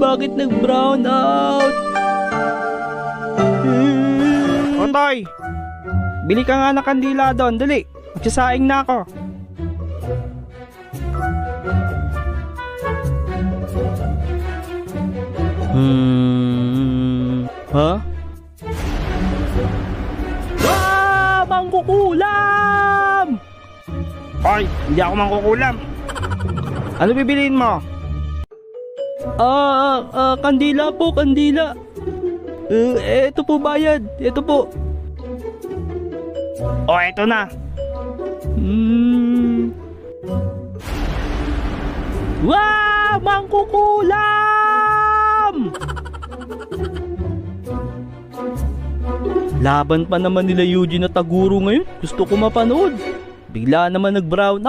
bakit nag-brown out? Otoy, bili ka nga ng kandila doon, dali. Magsasaing na ako. Ha? Mangkukulam! Oy, hindi ako mangkukulam. Ano bibiliin mo? Kandila po, kandila. Eto po bayad, eto po. O, eto na. Wow! Mangkukulam! Laban pa naman nila Eugene at Taguro ngayon. Gusto ko mapanood. Bigla naman nag-brown out.